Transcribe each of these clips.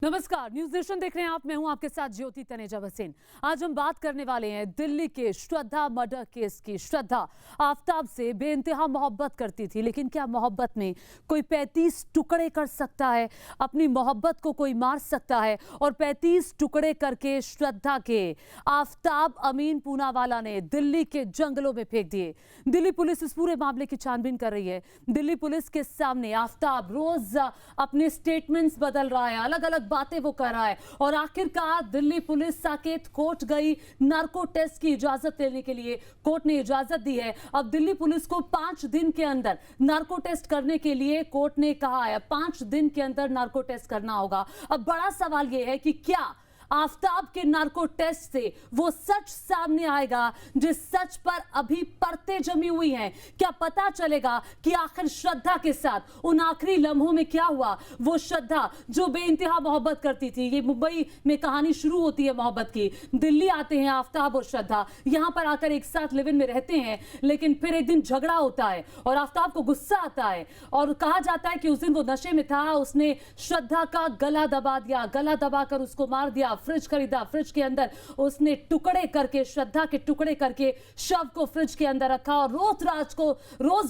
नमस्कार, news nation देख रहे हैं आप। मैं हूं आपके साथ ज्योति तनेजा भसीन। आज हम बात करने वाले हैं दिल्ली के श्रद्धा मर्डर केस की। श्रद्धा आफताब से बेइंतहा मोहब्बत करती थी, लेकिन क्या मोहब्बत में कोई 35 टुकड़े कर सकता है? अपनी मोहब्बत को कोई मार सकता है? और 35 टुकड़े करके श्रद्धा के आफताब अमीन पूनावाला ने दिल्ली के जंगलों में फेंक दिए। दिल्ली पुलिस इस पूरे मामले की छानबीन कर रही है। दिल्ली पुलिस के सामने आफताब रोज अपने स्टेटमेंट्स बदल रहा है, अलग अलग बातें वो कर रहा है, और आखिरकार दिल्ली पुलिस साकेत कोर्ट गई नार्को टेस्ट की इजाजत लेने के लिए। कोर्ट ने इजाजत दी है। अब दिल्ली पुलिस को 5 दिन के अंदर नार्को टेस्ट करने के लिए कोर्ट ने कहा है, 5 दिन के अंदर नार्को टेस्ट करना होगा। अब बड़ा सवाल यह है कि क्या आफताब के नार्को टेस्ट से वो सच सामने आएगा जिस सच पर अभी परतें जमी हुई हैं? क्या पता चलेगा कि आखिर श्रद्धा के साथ उन आखिरी लम्हों में क्या हुआ? वो श्रद्धा जो बेइंतहा मोहब्बत करती थी। ये मुंबई में कहानी शुरू होती है मोहब्बत की। दिल्ली आते हैं आफताब और श्रद्धा, यहां पर आकर एक साथ लिव इन में रहते हैं, लेकिन फिर एक दिन झगड़ा होता है और आफताब को गुस्सा आता है और कहा जाता है कि उस दिन वो नशे में था, उसने श्रद्धा का गला दबा दिया, गला दबाकर उसको मार दिया। फ्रिज खरीदा, फ्रिज के अंदर उसने टुकड़े करके, श्रद्धा के टुकड़े करके शव को फ्रिज के अंदर रखा और रोज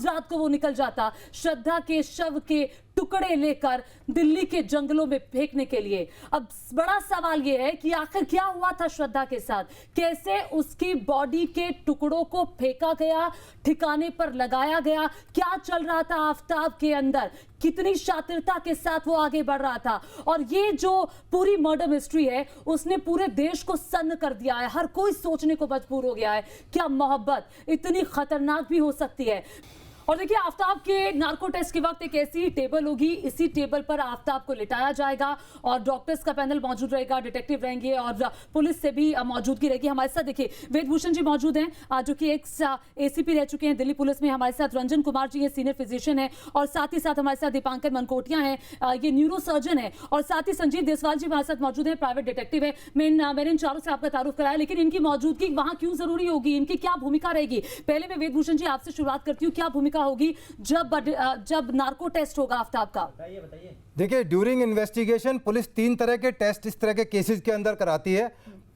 रात को वो निकल जाता श्रद्धा के शव के टुकड़े लेकर दिल्ली के जंगलों में फेंकने के लिए। अब बड़ा सवाल यह है कि आखिर क्या हुआ था श्रद्धा के साथ? कैसे उसकी बॉडी के टुकड़ों को फेंका गया, ठिकाने पर लगाया गया? क्या चल रहा था आफताब के अंदर? कितनी शातिरता के साथ वो आगे बढ़ रहा था? और ये जो पूरी मर्डर मिस्ट्री है, उसने पूरे देश को सन्न कर दिया है। हर कोई सोचने को मजबूर हो गया है, क्या मोहब्बत इतनी खतरनाक भी हो सकती है? और देखिए, आफताब के नार्को टेस्ट के वक्त एक ऐसी टेबल होगी, इसी टेबल पर आफताब को लिटाया जाएगा और डॉक्टर्स का पैनल मौजूद रहेगा, डिटेक्टिव रहेंगे और पुलिस से भी मौजूदगी रहेगी। हमारे साथ देखिए वेदभूषण जी मौजूद हैं, जो कि एक्स एसीपी रह चुके हैं दिल्ली पुलिस में। हमारे साथ रंजन कुमार जी हैं, सीनियर फिजिशियन है, और साथ ही साथ हमारे साथ दीपांकर मनकोटिया हैं, ये न्यूरो सर्जन है, और साथ ही संजीव देसवाल जी हमारे साथ मौजूद है, प्राइवेट डिटेक्टिव है। मैंने इन चारों से आपका तारुफ कराया, लेकिन इनकी मौजूदगी वहां क्यों जरूरी होगी? इनकी क्या भूमिका रहेगी? पहले मैं वेदभूषण जी आपसे शुरुआत करती हूँ, क्या भूमिका होगी जब नार्को टेस्ट होगा आफताब का? बताइए। देखिए, ड्यूरिंग इन्वेस्टिगेशन पुलिस 3 तरह के टेस्ट इस तरह के केसेस के अंदर कराती है।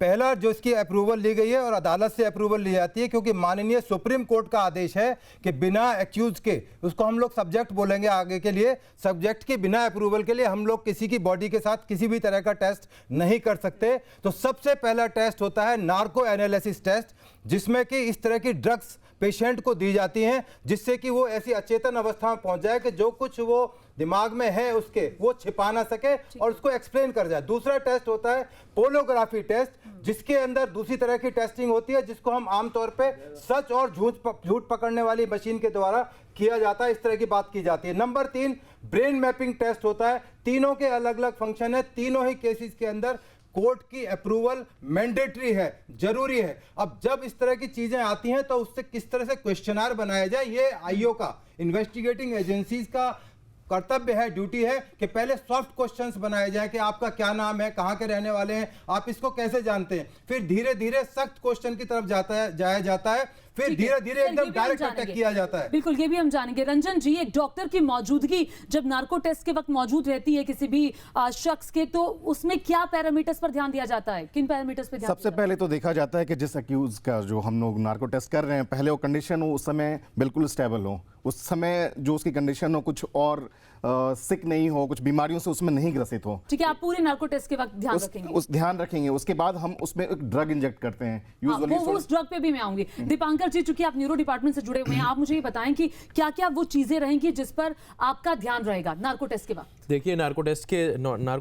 पहला, जो इसकी अप्रूवल ली गई है और अदालत से अप्रूवल ली जाती है, क्योंकि माननीय सुप्रीम कोर्ट का आदेश है कि बिना एक्यूज के, उसको हम लोग सब्जेक्ट बोलेंगे आगे के लिए, सब्जेक्ट के बिना अप्रूवल के लिए हम लोग किसी की बॉडी के साथ किसी भी तरह का टेस्ट नहीं कर सकते। तो सबसे पहला टेस्ट होता है नार्को एनालिसिस टेस्ट, जिसमें कि इस तरह की ड्रग्स पेशेंट को दी जाती हैं, जिससे कि वो ऐसी अचेतन अवस्था में पहुंच जाए कि जो कुछ वो दिमाग में है उसके वो छिपा ना सके और उसको एक्सप्लेन कर जाए। दूसरा टेस्ट होता है पोलोग्राफी टेस्ट, जिसके अंदर दूसरी तरह की टेस्टिंग होती है, जिसको हम आमतौर पे सच और झूठ पकड़ने वाली मशीन के द्वारा किया जाता है। इस तरह की बात की जाती है। नंबर 3, ब्रेन मैपिंग टेस्ट होता है। तीनों के अलग अलग फंक्शन है। तीनों ही केसेस के अंदर कोर्ट की अप्रूवल मैंडेटरी है, जरूरी है। अब जब इस तरह की चीजें आती हैं तो उससे किस तरह से क्वेश्चनर बनाया जाए, ये आईओ का, इन्वेस्टिगेटिंग एजेंसीज का कर्तव्य है, ड्यूटी है कि पहले सॉफ्ट क्वेश्चंस बनाए जाए कि आपका क्या नाम है, कहाँ के रहने वाले हैं, आप इसको कैसे जानते हैं। फिर धीरे धीरे सख्त क्वेश्चन की तरफ जाया जाता है, फिर धीरे धीरे एकदम डायरेक्ट अटैक किया जाता है। बिल्कुल, ये भी हम जानेंगे। रंजन जी, एक डॉक्टर की मौजूदगी जब नार्को टेस्ट के वक्त मौजूद रहती है किसी भी शख्स के, तो उसमें क्या पैरामीटर्स पर ध्यान दिया जाता है? किन पैरामीटर्स पर ध्यान? सबसे पहले तो देखा जाता है कि जिस अक्यूज का जो हम लोग नार्को टेस्ट कर रहे हैं, पहले वो कंडीशन हो उस समय बिल्कुल स्टेबल हो, उस समय जो उसकी कंडीशन हो कुछ और सिक नहीं हो, कुछ बीमारियों से उसमें नहीं ग्रसित हो। ठीक है, आप पूरे नार्को टेस्ट के वक्त ध्यान रखेंगे। उसके बाद हम उसमें एक ड्रग इंजेक्ट करते हैं यूजुअली। उस ड्रग पे भी मैं आऊंगी। दीपांकर जी, चूंकि आप न्यूरो डिपार्टमेंट से जुड़े हुए हैं, आप मुझे ये बताएं कि क्या क्या वो चीजें रहेंगी जिस पर आपका ध्यान रहेगा नार्को टेस्ट के वक्त? देखिए, नार्को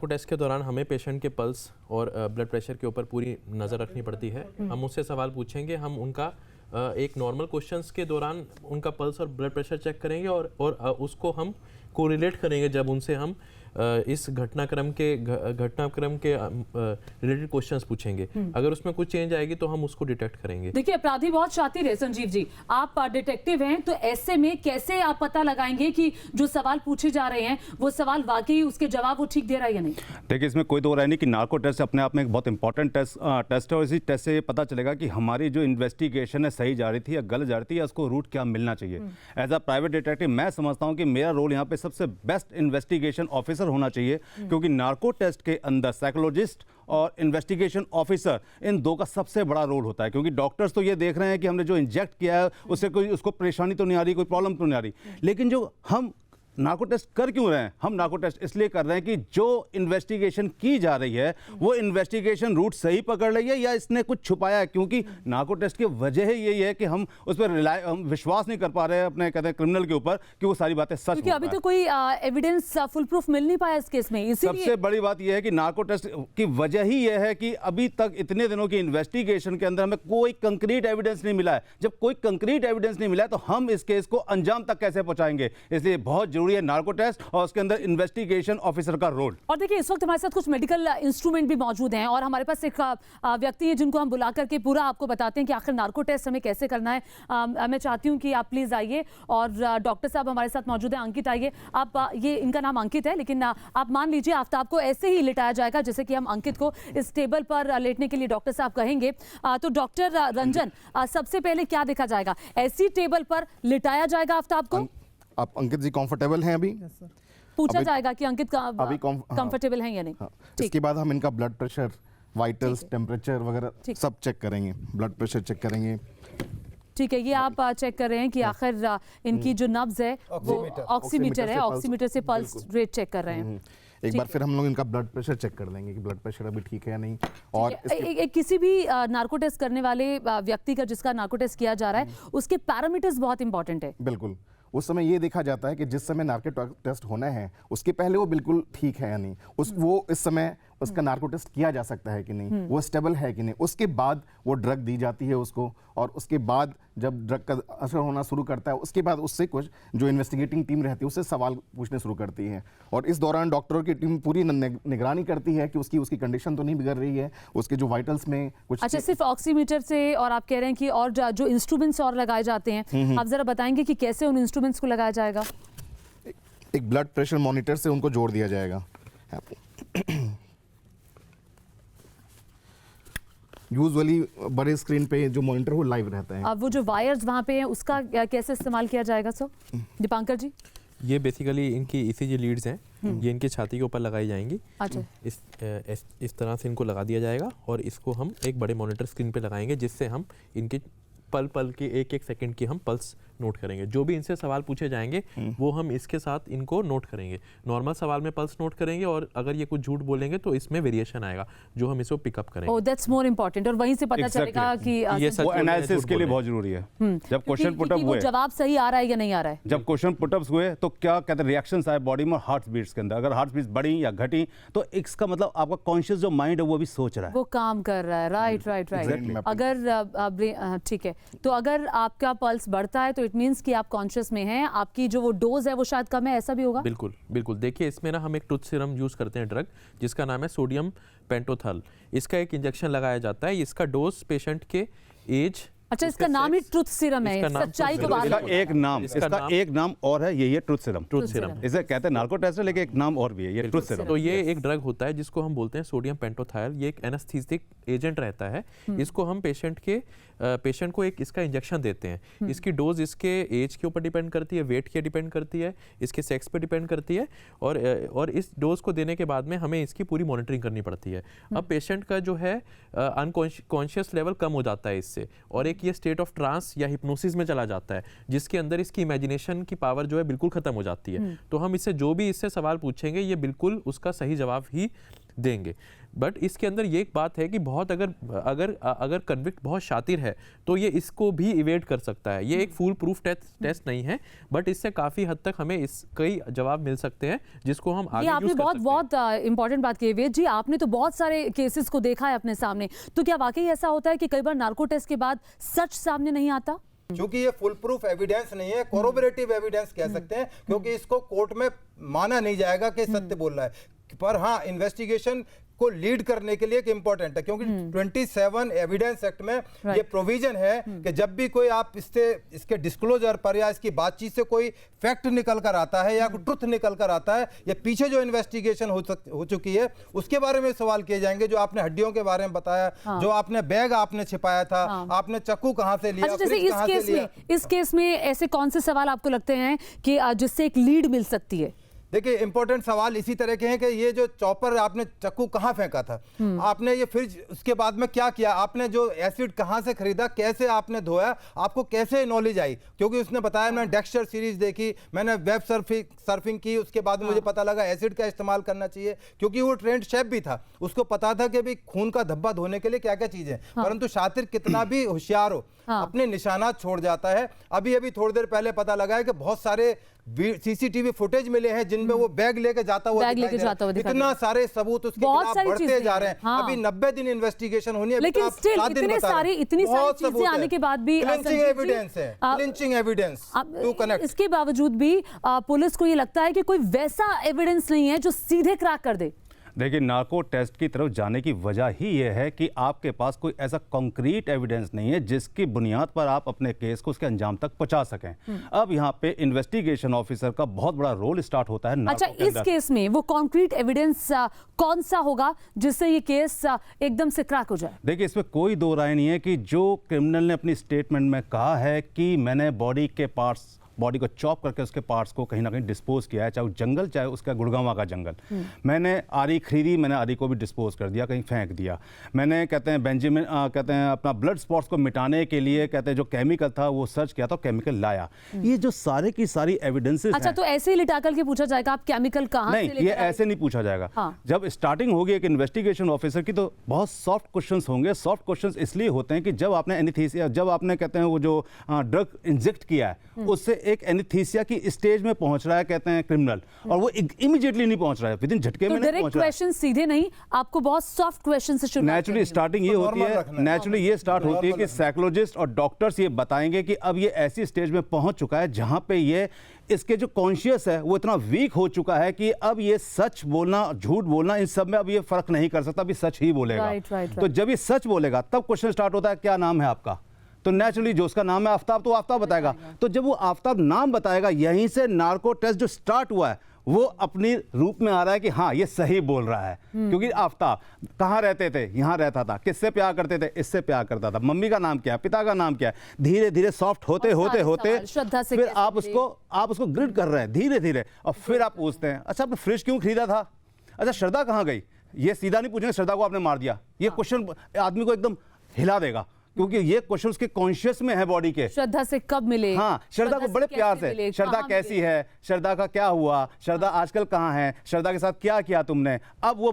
टेस्ट के दौरान हमें पेशेंट के पल्स और ब्लड प्रेशर के ऊपर पूरी नज़र रखनी पड़ती है। हम उससे सवाल पूछेंगे, हम उनका एक नॉर्मल क्वेश्चंस के दौरान उनका पल्स और ब्लड प्रेशर चेक करेंगे और उसको हम कोरिलेट करेंगे जब उनसे हम इस घटनाक्रम के रिलेटेड क्वेश्चंस पूछेंगे। अगर उसमें कुछ चेंज आएगी तो हम उसको डिटेक्ट करेंगे। देखिए, अपराधी बहुत शातिर है। संजीव जी, आप डिटेक्टिव हैं, तो ऐसे में कैसे आप पता लगाएंगे कि जो सवाल पूछे जा रहे हैं वो सवाल वाकई उसके जवाब वो ठीक दे रहा है या नहीं? देखिए, इसमें कोई दो राय नहीं कि नार्को टेस्ट अपने आप में एक बहुत इंपॉर्टेंट टेस्ट है और इसी टेस्ट से पता चलेगा कि हमारी जो इन्वेस्टिगेशन है सही जा रही थी या गलत जा रही थी या उसको रूट क्या मिलना चाहिए। एज अ प्राइवेट डिटेक्टिव मैं समझता हूँ कि मेरा रोल यहाँ पे सबसे बेस्ट इन्वेस्टिगेशन ऑफिसर ऑफिसर होना चाहिए, क्योंकि नार्को टेस्ट के अंदर साइकोलॉजिस्ट और इन्वेस्टिगेशन ऑफिसर, इन दो का सबसे बड़ा रोल होता है। क्योंकि डॉक्टर्स तो ये देख रहे हैं कि हमने जो इंजेक्ट किया है उससे कोई उसको परेशानी तो नहीं आ रही, कोई प्रॉब्लम तो नहीं आ रही, लेकिन जो हम नार्को टेस्ट कर क्यों रहे हैं? हम नार्को टेस्ट इसलिए कर रहे हैं कि जो इन्वेस्टिगेशन की जा रही है वो इन्वेस्टिगेशन रूट सही पकड़ रही है या इसने कुछ छुपाया है। क्योंकि नार्को टेस्ट की वजह ही यही है कि हम उस पर हम विश्वास नहीं कर पा रहे हैं अपने कहते हैं क्रिमिनल के ऊपर कि वो सारी बातें सच, क्योंकि अभी तो कोई एविडेंस फुल प्रूफ मिल नहीं पाया इस केस में। इसीलिए सबसे बड़ी बात यह है कि नार्को टेस्ट की वजह ही यह है कि अभी तक इतने दिनों की इन्वेस्टिगेशन के अंदर हमें कोई कंक्रीट एविडेंस नहीं मिला है। जब कोई कंक्रीट एविडेंस नहीं मिला है तो हम इस केस को अंजाम तक कैसे पहुंचाएंगे? इसलिए बहुत जरूरी है नार्को टेस्ट और उसके अंदर इन्वेस्टिगेशन ऑफिसर का रोल। और देखिए इस वक्त हमारे साथ कुछ मेडिकल इंस्ट्रूमेंट भी मौजूद हैं और हमारे पास एक व्यक्ति है जिनको हम बुला करके पूरा आपको बताते हैं कि आखिर नार्को टेस्ट हमें कैसे करना है। मैं चाहती हूं कि आप प्लीज आइए और डॉक्टर साहब हमारे साथ मौजूद हैं। अंकित आइए आप। ये इनका नाम अंकित है, लेकिन आप मान लीजिए आफ्ताब को ऐसे ही लिटाया जाएगा जैसे कि हम अंकित को इस टेबल पर लेटने के लिए डॉक्टर साहब कहेंगे। तो डॉक्टर रंजन, सबसे पहले क्या देखा जाएगा? ऐसी टेबल पर लिटाया जाएगा आफ्ताब को? आप अंकित जी कंफर्टेबल हैं अभी? पूछा अभी- जाएगा कि अंकित अभी कंफर्टेबल हैं या नहीं? हाँ। ठीक। इसके बाद हम इनका ब्लड प्रेशर, वाइटल्स, टेम्परेचर वगैरह ठीक। सब चेक करेंगे। ब्लड प्रेशर चेक करेंगे। ठीक है, ये आप चेक कर रहे हैं कि आखिर इनकी जो नब्ज है वो ऑक्सीमीटर। ऑक्सीमीटर है, से पल्स- ऑक्सीमीटर से पल्स रेट चेक कर रहे हैं। एक बार फिर हम लोग इनका ब्लड प्रेशर चेक कर लेंगे कि ब्लड प्रेशर अभी ठीक है या नहीं। और किसी भी नार्को टेस्ट करने वाले व्यक्ति का जिसका नार्को टेस्ट किया जा रहा है उसके पैरामीटर्स बहुत इंपॉर्टेंट है। बिल्कुल उस समय ये देखा जाता है कि जिस समय नार्को टेस्ट होना है उसके पहले वो बिल्कुल ठीक है या नहीं, वो इस समय उसका नार्को टेस्ट किया जा सकता है कि नहीं, वो स्टेबल है कि नहीं। उसके बाद वो ड्रग दी जाती है उसको, और उसके बाद जब ड्रग का असर होना शुरू करता है उसके बाद उससे कुछ जो इन्वेस्टिगेटिंग टीम रहती है उससे सवाल पूछने शुरू करती है। और इस दौरान डॉक्टरों की टीम पूरी निगरानी करती है कि उसकी कंडीशन तो नहीं बिगड़ रही है, उसके जो वाइटल्स में कुछ। अच्छा, सिर्फ ऑक्सीमीटर से, और आप कह रहे हैं कि और जो इंस्ट्रूमेंट्स और लगाए जाते हैं, आप जरा बताएंगे कि कैसे उन इंस्ट्रूमेंट्स को लगाया जाएगा? एक ब्लड प्रेशर मॉनिटर से उनको जोड़ दिया जाएगा। यूजुअली बड़े स्क्रीन पे जो मॉनिटर वो लाइव रहता है। अब वो जो वायर्स वहाँ पे हैं उसका कैसे इस्तेमाल किया जाएगा सर? दीपांकर जी। ये बेसिकली इनकी ईसीजी लीड्स हैं, ये इनकी छाती के ऊपर लगाई जाएंगी। अच्छा। इस तरह से इनको लगा दिया जाएगा और इसको हम एक बड़े मॉनिटर स्क्रीन पे लगाएंगे जिससे हम इनके पल पल के एक एक सेकंड की हम पल्स नोट करेंगे। जो भी इनसे सवाल पूछे जाएंगे वो हम इसके साथ इनको नोट करेंगे। नॉर्मल सवाल में पल्स नोट करेंगे और अगर ये कुछ झूठ बोलेंगे तो इसमें वेरिएशन आएगा जो हम इसको पिकअप करेंगे। ओह, दैट्स मोर इंपॉर्टेंट। और वहीं से पता चलेगा कि ये सच वो बोल रहे हैं, एनालिसिस झूठ के लिए बोल बहुत जरूरी है। जब क्वेश्चन पुटअप कि वो हुए, जवाब सही आ रहा है या नहीं आ रहा है। जब क्वेश्चन पुटअप्स हुए तो क्या कहते हैं रिएक्शंस आए बॉडी में और हार्ट बीट्स के अंदर। अगर हार्ट बीट्स बढ़ी या घटी तो इसका मतलब आपका कॉन्शियस जो माइंड है वो भी सोच रहा है, वो काम कर रहा है। Right right right. अगर ठीक है, तो अगर आपका पल्स बढ़ता है तो इट मींस कि आप कॉन्शियस में हैं, आपकी जो वो डोज है वो शायद कम है, ऐसा भी होगा? बिल्कुल बिल्कुल। देखिए इसमें ना हम एक ट्रुथ सीरम यूज करते हैं ड्रग जिसका नाम है सोडियम पेंटोथल। इसका एक इंजेक्शन लगाया जाता है। इसका डोज पेशेंट के एज। अच्छा, इसका नाम ही ट्रुथ सीरम है, इसका नाम सच्चाई को truth बाहर serum इसका है। एक नाम, इसका एक नाम और है, यही है ट्रुथ सीरम। ट्रुथ सीरम इसे कहते हैं नार्को टेस्ट है लेकिन एक नाम और भी है, ये ट्रुथ सीरम। तो ये एक ड्रग होता है जिसको हम बोलते हैं सोडियम पेंटोथायल। ये एक एनेस्थीसिक एजेंट रहता है। इसको हम पेशेंट को एक इसका इंजेक्शन देते हैं। इसकी डोज इसके एज के ऊपर डिपेंड करती है, वेट के डिपेंड करती है, इसके सेक्स पे डिपेंड करती है और इस डोज को देने के बाद में हमें इसकी पूरी मॉनिटरिंग करनी पड़ती है। अब पेशेंट का जो है अनकॉन्शियस लेवल कम हो जाता है इससे और एक ये स्टेट ऑफ ट्रांस या हिप्नोसिस में चला जाता है जिसके अंदर इसकी इमेजिनेशन की पावर जो है बिल्कुल खत्म हो जाती है। तो हम इससे जो भी इससे सवाल पूछेंगे ये बिल्कुल उसका सही जवाब ही देंगे। बट इसके अंदर ये एक बात है कि बहुत अगर कन्विक्ट बहुत शातिर है तो ये इसको भी इवेड कर सकता है। ये एक फुल प्रूफ टेस्ट नहीं है बट इससे काफी हद तक हमें इस कई जवाब मिल सकते हैं जिसको हम आगे ये आपने यूज कर बहुत सकते हैं। इंपॉर्टेंट बात की वेद जी। आपने तो बहुत सारे केसेस को देखा है अपने सामने, तो क्या वाकई ऐसा होता है कि कई बार नार्को टेस्ट के बाद सच सामने नहीं आता? क्योंकि ये फुल प्रूफ एविडेंस नहीं है, कोरोबरेटिव एविडेंस कह सकते हैं, क्योंकि इसको कोर्ट में माना नहीं जाएगा कि सत्य बोल रहा है। पर हाँ, इन्वेस्टिगेशन को लीड करने के लिए एक इंपॉर्टेंट है, क्योंकि 27 एविडेंस एक्ट में ये प्रोविजन है कि जब भी कोई आप इसके डिस्क्लोजर पर या इसकी बातचीत से कोई फैक्ट निकल कर आता है या ट्रुथ निकल कर आता है या पीछे जो इन्वेस्टिगेशन हो चुकी है उसके बारे में सवाल किए जाएंगे। जो आपने हड्डियों के बारे में बताया, जो आपने बैग आपने छिपाया था, आपने चाकू कहां से लिया, अच्छा, जैसे इस केस में ऐसे कौन से सवाल आपको लगते हैं कि जिससे एक लीड मिल सकती है? देखिए इंपॉर्टेंट सवाल इसी तरह के हैं कि ये जो चॉपर आपने चाकू कहाँ फेंका था, आपने ये फ्रिज उसके बाद में क्या किया, आपने जो एसिड कहाँ से खरीदा, कैसे आपने धोया, आपको कैसे नॉलेज आई? क्योंकि उसने बताया मैंने डेक्स्टर सीरीज देखी, मैंने वेब सर्फिंग की, उसके बाद मुझे पता लगा एसिड का इस्तेमाल करना चाहिए, क्योंकि वो ट्रेंड शेफ भी था, उसको पता था कि भाई खून का धब्बा धोने के लिए क्या क्या चीजें। परंतु शातिर कितना भी होशियार हो अपने निशानात छोड़ जाता है। अभी अभी थोड़ी देर पहले पता लगा है कि बहुत सारे सीसीटीवी फुटेज मिले हैं जिनमें वो बैग लेके जाता हुआ दिखाई दे रहा है। इतना सारे सबूत उसके खिलाफ बढ़ते जा रहे हैं। अभी 90 दिन इन्वेस्टिगेशन होनी है, लेकिन स्टिल इतनी सारी चीजें आने के बाद भी एविडेंस है, क्लिंचिंग एविडेंस टू कनेक्ट। इसके बावजूद भी पुलिस को ये लगता है कि कोई वैसा एविडेंस नहीं है जो सीधे क्रैक कर दे। देखिए नार्को टेस्ट की तरफ जाने की वजह ही यह है कि आपके पास कोई ऐसा कॉन्क्रीट एविडेंस नहीं है जिसकी बुनियाद पर आप अपने केस को उसके अंजाम तक पहुंचा सकें। अब यहाँ पे इन्वेस्टिगेशन ऑफिसर का बहुत बड़ा रोल स्टार्ट होता है। अच्छा, इस केस में वो कॉन्क्रीट एविडेंस कौन सा होगा जिससे ये केस एकदम से क्रैक हो जाए? देखिए इसमें कोई दो राय नहीं है कि जो क्रिमिनल ने अपनी स्टेटमेंट में कहा है कि मैंने बॉडी को चॉप करके उसके पार्ट्स को कहीं ना कहीं डिस्पोज किया है, चाहे वो जंगल चाहे उसका गुड़गांवा का जंगल, मैंने आरी खरीदी, मैंने आरी को भी डिस्पोज कर दिया, कहीं फेंक दिया, मैंने कहते हैं बेंजामिन कहते हैं अपना ब्लड स्पॉट्स को मिटाने के लिए कहते हैं जो केमिकल था वो सर्च किया था, केमिकल लाया। ये जो सारे की सारी एविडेंसेस अच्छा, तो ऐसे ही लिटाकर के पूछा जाएगा आप केमिकल कहां से नहीं, ये ऐसे नहीं पूछा जाएगा। जब स्टार्टिंग होगी एक इन्वेस्टिगेशन ऑफिसर की तो बहुत सॉफ्ट क्वेश्चंस होंगे। सॉफ्ट क्वेश्चंस इसलिए होते हैं कि जब आपने एनेस्थीसिया, जब आपने कहते हैं वो जो ड्रग इंजेक्ट किया है उससे एक एनेस्थीसिया की स्टेज में पहुंच रहा है कहते हैं क्रिमिनल, और वो इमीडिएटली नहीं पहुंच रहा है, विदिन झटके में नहीं पहुंच रहा है। क्वेश्चन सीधे नहीं, आपको बहुत सॉफ्ट क्वेश्चन से शुरू नेचुरली स्टार्टिंग ये होती है, नेचुरली ये स्टार्ट होती है कि साइकोलॉजिस्ट और डॉक्टर्स ये बताएंगे कि अब ये ऐसी स्टेज में पहुंच चुका है जहां पे ये इसके जो कॉन्शियस है वो इतना वीक हो चुका है कि अब ये सच बोलना झूठ बोलना इन सब में अब ये फर्क नहीं कर सकता, अभी सच ही बोलेगा। तो जब ये सच बोलेगा तब क्वेश्चन स्टार्ट होता है क्या नाम है आपका, तो नेचुरली जो उसका नाम है आफ्ताब, तो आफ्ताब बताएगा। तो जब वो आफ्ताब नाम बताएगा, यहीं से नार्को टेस्ट जो स्टार्ट हुआ है वो अपनी रूप में आ रहा है कि हाँ ये सही बोल रहा है। क्योंकि आफ्ताब कहाँ रहते थे, यहाँ रहता था, किससे प्यार करते थे, इससे प्यार करता था, मम्मी का नाम क्या है, पिता का नाम क्या है, धीरे धीरे सॉफ्ट होते होते फिर आप उसको ग्रिड कर रहे हैं धीरे धीरे, और फिर आप पूछते हैं अच्छा आपने फ्रिज क्यों खरीदा था, अच्छा श्रद्धा कहाँ गई। ये सीधा नहीं पूछेंगे श्रद्धा को आपने मार दिया, ये क्वेश्चन आदमी को एकदम हिला देगा क्योंकि ये क्वेश्चन उसके कॉन्शियस में है बॉडी के। श्रद्धा से कब मिले, हाँ श्रद्धा को बड़े प्यार से, श्रद्धा कैसी है, श्रद्धा का क्या हुआ, श्रद्धा आजकल कहाँ है, श्रद्धा के साथ क्या किया तुमने। अब वो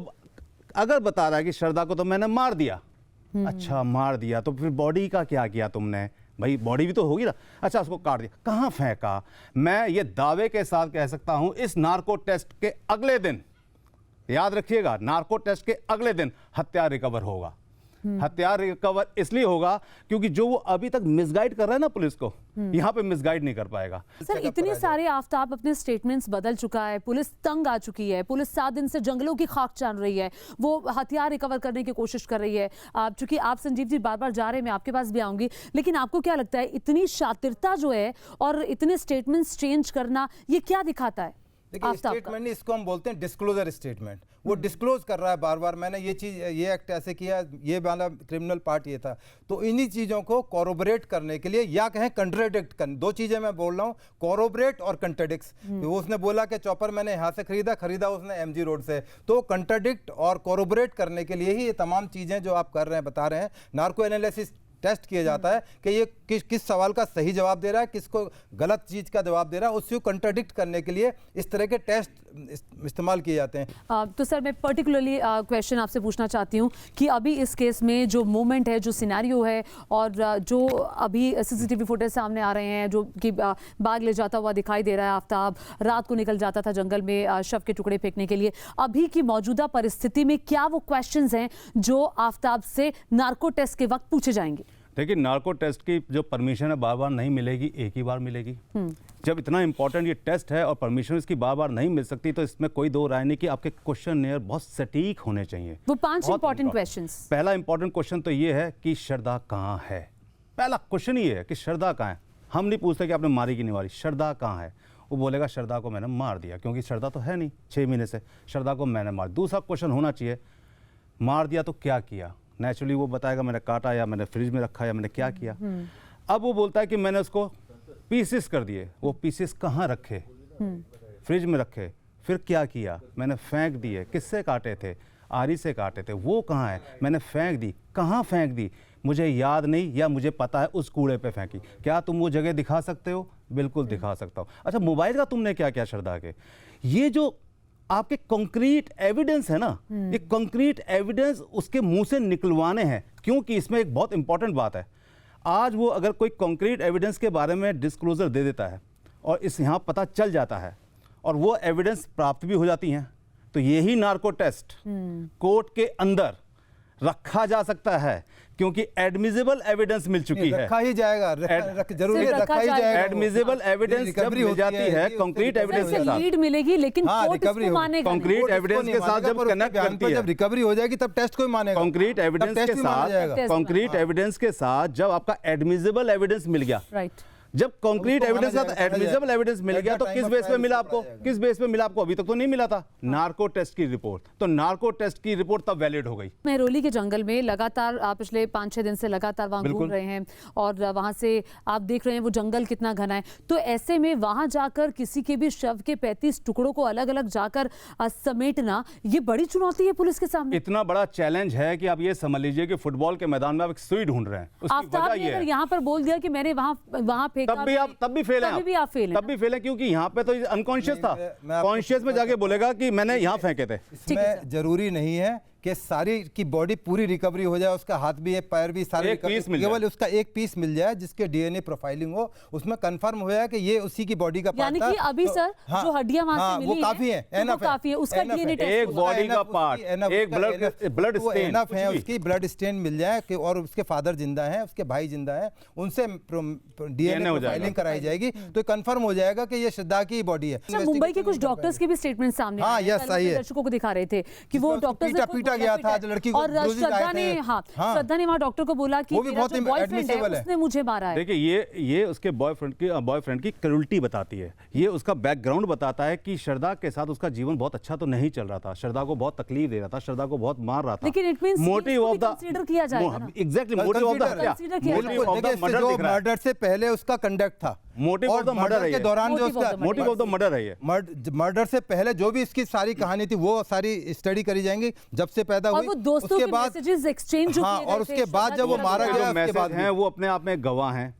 अगर बता रहा है कि श्रद्धा को तो मैंने मार दिया, अच्छा मार दिया, तो फिर बॉडी का क्या किया तुमने, भाई बॉडी भी तो होगी ना, अच्छा उसको काट दिया, कहाँ फेंका। मैं ये दावे के साथ कह सकता हूं इस नार्को टेस्ट के अगले दिन, याद रखिएगा नार्को टेस्ट के अगले दिन हथियार रिकवर होगा। हथियार रिकवर इसलिए होगा क्योंकि जो वो अभी तक मिसगाइड कर रहा है ना पुलिस को, यहाँ पे मिसगाइड नहीं कर पाएगा। सर इतने सारे आफ्ताब अपने स्टेटमेंट्स बदल चुका है, पुलिस तंग आ चुकी है, पुलिस 7 दिन से जंगलों की खाक छान रही है, वो हथियार रिकवर करने की कोशिश कर रही है। चूंकि आप संजीव जी बार बार जा रहे हैं, मैं आपके पास भी आऊंगी, लेकिन आपको क्या लगता है इतनी शातिरता जो है और इतने स्टेटमेंट्स चेंज करना ये क्या दिखाता है? देखिए स्टेटमेंट नहीं, इसको हम बोलते हैं डिस्क्लोजर स्टेटमेंट। वो डिस्क्लोज कर रहा है बार बार, मैंने ये चीज़, ये एक्ट ऐसे किया, ये वाला क्रिमिनल पार्ट ये था। तो इन्हीं चीज़ों को कॉरोबरेट करने के लिए या कहें कंट्राडिक्ट करने, दो चीज़ें मैं बोल रहा हूँ, कॉरोबरेट और कंट्राडिक्ट। तो उसने बोला कि चॉपर मैंने यहाँ से खरीदा उसने एमजी रोड से, तो कंट्राडिक्ट और कॉरोबरेट करने के लिए ही ये तमाम चीज़ें जो आप कर रहे हैं, बता रहे हैं। नार्को एनालिसिस टेस्ट किया जाता है कि ये किस सवाल का सही जवाब दे रहा है, किसको गलत चीज का जवाब दे रहा है, उसको कंट्राडिक्ट करने के लिए इस तरह के टेस्ट इस्तेमाल किए जाते हैं। तो सर मैं पर्टिकुलरली क्वेश्चन आपसे पूछना चाहती हूँ कि अभी इस केस में जो मूवमेंट है, जो सिनेरियो है और जो अभी सीसीटीवी फुटेज सामने आ रहे हैं, जो कि बाग ले जाता हुआ दिखाई दे रहा है आफ्ताब, रात को निकल जाता था जंगल में शव के टुकड़े फेंकने के लिए, अभी की मौजूदा परिस्थिति में क्या वो क्वेश्चंस हैं जो आफ्ताब से नार्को टेस्ट के वक्त पूछे जाएंगे? देखिए नार्को टेस्ट की जो परमिशन है बार बार नहीं मिलेगी, एक ही बार मिलेगी। जब इतना इंपॉर्टेंट ये टेस्ट है और परमिशन इसकी बार बार नहीं मिल सकती, तो इसमें कोई दो राय नहीं कि आपके क्वेश्चन बहुत सटीक होने चाहिए। वो 5 इंपॉर्टेंट क्वेश्चंस। पहला इंपॉर्टेंट क्वेश्चन तो ये है कि श्रद्धा कहाँ है। पहला क्वेश्चन ये है कि श्रद्धा कहाँ है। हम नहीं पूछते कि आपने मारी कि नहीं मारी, श्रद्धा कहाँ है। वो बोलेगा श्रद्धा को मैंने मार दिया, क्योंकि श्रद्धा तो है नहीं 6 महीने से, श्रद्धा को मैंने मार। दूसरा क्वेश्चन होना चाहिए मार दिया तो क्या किया। नेचुरली वो बताएगा मैंने काटा या मैंने फ्रिज में रखा या मैंने क्या किया। अब वो बोलता है कि मैंने उसको पीसेस कर दिए। वो पीसेस कहाँ रखे, फ्रिज में रखे, फिर क्या किया? मैंने फेंक दिए। किससे काटे थे? आरी से काटे थे। वो कहाँ है? मैंने फेंक दी। कहाँ फेंक दी मुझे याद नहीं, या मुझे पता है उस कूड़े पे फेंकी। क्या तुम वो जगह दिखा सकते हो? बिल्कुल दिखा सकता हूँ। अच्छा, मोबाइल का तुमने क्या किया श्रद्धा के? ये जो आपके कंक्रीट एविडेंस है ना, ये कंक्रीट एविडेंस उसके मुंह से निकलवाने हैं, क्योंकि इसमें एक बहुत इंपॉर्टेंट बात है। आज वो अगर कोई कंक्रीट एविडेंस के बारे में डिस्क्लोजर दे देता है और इस यहाँ पता चल जाता है और वो एविडेंस प्राप्त भी हो जाती हैं, तो यही नार्को टेस्ट कोर्ट के अंदर रखा जा सकता है, क्योंकि एडमिजिबल एविडेंस मिल चुकी है। रखा ही जाएगा, जरूरी है, रखा ही जाएगा। एडमिजिबल एविडेंस जब मिल जाती है कंक्रीट एविडेंस के साथ, लीड मिलेगी, लेकिन हाँ, कोर्ट रिकवरी इसको होगी। मानेगा नहीं। कंक्रीट एविडेंस के साथ जब कनेक्ट करती है, जब रिकवरी हो जाएगी तब टेस्ट कोई मानेगा। कंक्रीट एविडेंस के साथ, टेस्ट कंक्रीट एविडेंस के साथ जब आपका एडमिजिबल एविडेंस मिल गया, राइट। जब कंक्रीट उसको एविडेंस माना का जाएगा, एडमिजिबल एविडेंस मिल गया, तो Time किस of बेस पे trial मिला से आपको? माना जाएगा। किस बेस पे मिला आपको? अभी तक तो नहीं मिला था। नार्को टेस्ट की रिपोर्ट, तो नार्को टेस्ट की रिपोर्ट तब वैलिड हो गई। मेहरौली के जंगल में लगातार आप पिछले 5-6 दिन से लगातार वहां घूम बिल्कुल। रहे हैं और वहां से आप देख रहे हैं वो जंगल कितना घना है। तो ऐसे में वहां जाकर किसी के भी शव के 35 टुकड़ों को अलग अलग जाकर समेटना, ये बड़ी चुनौती है पुलिस के सामने। इतना बड़ा चैलेंज है कि आप ये समझ लीजिए कि फुटबॉल के मैदान में आप एक सुई ढूंढ रहे हैं। उसकी आफ्ताब वजह ने ये अगर है, यहाँ पर बोल दिया कि मैंने वहां फेंका, तब भी आप फेल हैं। तभी भी आप फेल हैं। तब भी फेल है, क्योंकि यहाँ पे तो अनकॉन्शियस था। मैं आपको कॉन्शियस में जाके बोलेगा कि मैंने यहाँ फेंके थे। इसमें जरूरी नहीं है कि सारी की बॉडी पूरी रिकवरी हो जाए, उसका हाथ भी है, पैर भी, सारे एक पीस मिल केवल जाए। उसका एक पीस मिल जाए जिसके डीएनए प्रोफाइलिंग हो, उसमें कंफर्म हो जाए कि ये उसी की बॉडी का पार्ट यानी था। कि अभी तो- सर हाँ, जो हड्डियां वहां हाँ, से वो मिली काफी है, तो वो enough काफी है, उसका enough DNA टेस्ट एक होगा। बॉडी का enough पार्ट, उसकी- enough एक उसका ब्लड वो स्टेन, enough है, कुछ भी। उसकी ब्लड स्टेन मिल जाए कि और उसके फादर जिंदा हैं, उसके भाई जिंदा हैं, उनसे डीएनए हो जाएगा। प्रोफाइलिंग कराई जाएगी, तो कंफर्म हो जाएगा कि ये श्रद्धा की बॉडी है। अच्छा, मुंबई के कुछ डॉक्टर्स के भी स्टेटमेंट सामने हाँ, आए हैं। yes, कल सही है। दर्शकों को दिखा रहे थे कि वो जिसको डॉक्टर पीटा गया था, जो लड़की को और bruises आए श्रद्धा थे। ने हाँ, हाँ। श्रद्धा ने वहाँ डॉक्टर को बोला कि वो भी मेरा बहुत जो बॉयफ्रेंड है admissible है। उसने मुझे मारा है। देखिए, ये उसके बॉयफ्रेंड की क्रूरटी बताती है। ये उसका बैकग्राउंड बताता है कि श्रद्धा के साथ उसका जीवन बहुत अच्छा तो नहीं चल रहा था। श्रद्धा को बहुत तकलीफ दे रहा था, श्रद्धा को बहुत मार रहा था। लेकिन it means मोटिव इसको ऑफ भी द consider किया जाएगा ना। Exactly motive of the Consider किया मोटिव जाएगा। ऑफ द मर्डर दिख रहा है। मर्डर से पहले उसका कंडक्ट था, मोटिव ऑफ द मर्डर है के ये। दौरान जो Motive of उसका the murder। Motive of the murder है ये। मर्डर से पहले जो भी इसकी सारी कहानी थी वो सारी स्टडी करी जाएंगी, जब से पैदा और हुई वो दोस्तों उसके के बाद मैसेजेस एक्सचेंज जो हाँ, किए गए और थे, उसके बाद श्रद्धा जब वो की मारा तरफ गया से। उसके मैसेज बाद हैं वो अपने आप में गवाह हैं।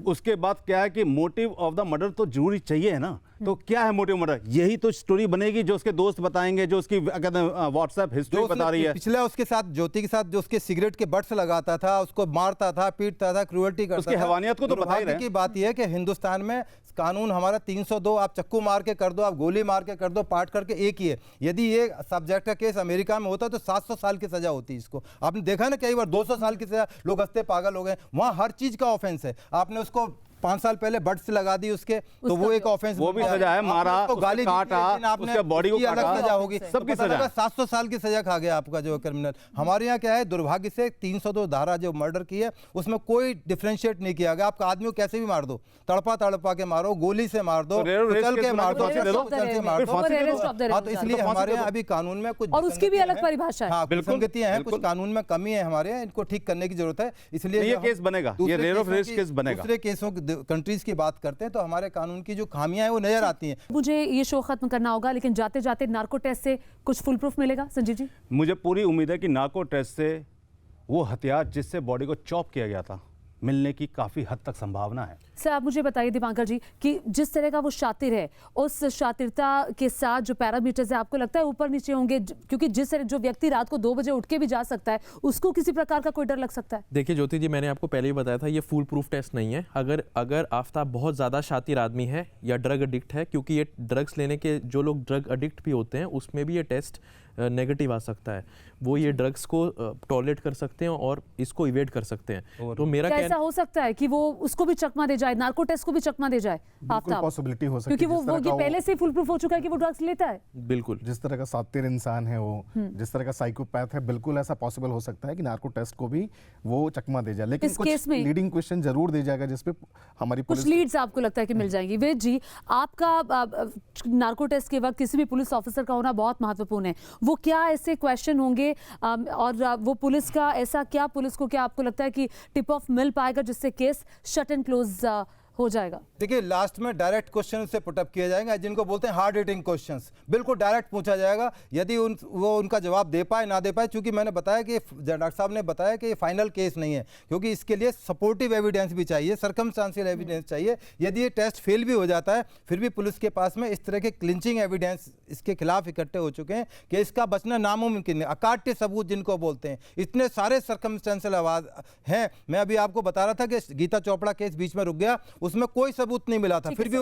उसके बाद क्या है कि मोटिव ऑफ द मर्डर तो जरूरी चाहिए है ना। तो क्या है मोटिव मर्डर? यही तो स्टोरी बनेगी जो उसके दोस्त बताएंगे, जो उसकी व्हाट्सएप हिस्ट्री बता रही है। पिछला उसके साथ ज्योति के साथ जो उसके सिगरेट के बट्स लगाता था, उसको मारता था, पीटता था, क्रूअल्टी करता उसकी था। हैवानियत को तो बता ही दुर्भाग्य रहे की बात यह है कि हिंदुस्तान में कानून हमारा 302, आप चक्कू मार के कर दो, आप गोली मार के कर दो, पाट करके एक ही है। यदि ये सब्जेक्ट का केस अमेरिका में होता तो 700 साल की सजा होती है इसको। आपने देखा ना कई बार 200 साल की सजा, लोग हंसते पागल हो गए। वहाँ हर चीज का ऑफेंस है। आपने उसको 5 साल पहले बट से लगा दी उसके, तो वो एक ऑफेंस, वो भी सजा है, मारा, उसको गाली दी थी, काटा, लेकिन आपने उसके बॉडी को उसकी अलग काटा, सजा होगी, सबकी पता सजा लगा है। 700 साल की सजा खा गया आपका जो क्रिमिनल। हमारे यहाँ क्या है, दुर्भाग्य से 302 धारा जो मर्डर की है उसमें कोई डिफरेंशिएट नहीं किया गया। आपका आदमी को कैसे भी मार दो, तड़पा के मारो, गोली से मार दो, तो रेयर रेस कुचल के केस मार दो, फांसी दे दो। कुचल से मार फिर दो। फांसी दे दो। हाँ, तो इसलिए तो फांसी हमारे दे यहाँ दो। अभी कानून में कुछ और उसकी भी विसंगतियां अलग हैं। परिभाषा है। हाँ, कुछ बिल्कुल, विसंगतियां हैं, कुछ बिल्कुल। कानून में कमी है हमारे यहाँ, इनको ठीक करने की जरूरत है। इसलिए ये जब हम केस बनेगा, ये दूसरे रेयर ऑफ केसों रेस की- केस बनेगा। दूसरे केसों कंट्रीज की बात करते हैं तो हमारे कानून की जो खामियां हैं वो नजर आती हैं। मुझे ये शो खत्म करना होगा, लेकिन जाते जाते नार्को टेस्ट से कुछ फुल प्रूफ मिलेगा संजीव जी? मुझे पूरी उम्मीद है कि नार्को टेस्ट से वो हथियार जिससे बॉडी को चॉप किया गया था मिलने की काफी हद तक संभावना है। सर आप मुझे बताइए दीपांकर जी कि जिस तरह का वो शातिर है, उस शातिरता के साथ जो पैरामीटर्स है आपको लगता है ऊपर नीचे होंगे? क्योंकि जिस तरह जो व्यक्ति रात को 2 बजे उठ के भी जा सकता है, उसको किसी प्रकार का कोई डर लग सकता है? देखिए ज्योति जी, मैंने आपको पहले ही बताया था ये फुल प्रूफ टेस्ट नहीं है। अगर आफ्ताब बहुत ज़्यादा शातिर आदमी है या ड्रग एडिक्ट है, क्योंकि ये ड्रग्स लेने के जो लोग ड्रग एडिक्ट भी होते हैं उसमें भी ये टेस्ट नेगेटिव आ सकता है। वो ये ड्रग्स को टॉलरेट कर सकते हैं और इसको इवेड कर सकते हैं। तो मेरा क्या ऐसा कहना हो सकता है कि वो उसको भी चकमा दे जाए, नार्को टेस्ट को भी चकमा दे जाए आफ्ताब? पॉसिबिलिटी हो सकती है, क्योंकि जिस तरह वो का ये वो- पहले से फुल प्रूफ हो चुका है कि वो ड्रग्स लेता है। बिल्कुल जिस तरह का सातिर इंसान है वो, जिस तरह का साइकोपैथ है, बिल्कुल ऐसा पॉसिबल हो सकता है कि नार्को टेस्ट को भी वो चकमा दे जाए। लेकिन इस कुछ केस में- लीडिंग क्वेश्चन जरूर दे जाएगा जिसपे हमारी कुछ पुलिस लीड्स आपको लगता है कि मिल जाएंगी? वेद जी, आपका नार्को टेस्ट के वक्त किसी भी पुलिस ऑफिसर का होना बहुत महत्वपूर्ण है। वो क्या ऐसे क्वेश्चन होंगे और वो पुलिस का ऐसा क्या, पुलिस को क्या आपको लगता है कि टिप ऑफ मिल पाएगा जिससे केस शट एंड क्लोज हो जाएगा? देखिए लास्ट में डायरेक्ट क्वेश्चन से पुटअप किए जाएंगे, जिनको बोलते हैं हार्ड हिटिंग क्वेश्चंस, बिल्कुल डायरेक्ट पूछा जाएगा। यदि वो उनका जवाब दे पाए ना दे पाए, क्योंकि मैंने बताया कि डॉक्टर साहब ने बताया कि ये फाइनल केस नहीं है, क्योंकि इसके लिए सपोर्टिव एविडेंस भी चाहिए, सर्कमस्टांशियल एविडेंस चाहिए। यदि ये टेस्ट फेल भी हो जाता है, फिर भी पुलिस के पास में इस तरह के क्लिंचिंग एविडेंस इसके खिलाफ इकट्ठे हो चुके हैं कि इसका बचना नामुमकिन है। अकाट्य सबूत जिनको बोलते हैं, इतने सारे सर्कमस्टेंशियल आवाज हैं। मैं अभी आपको बता रहा था कि गीता चोपड़ा केस बीच में रुक गया, उसमें कोई सबूत नहीं मिला था, फिर भी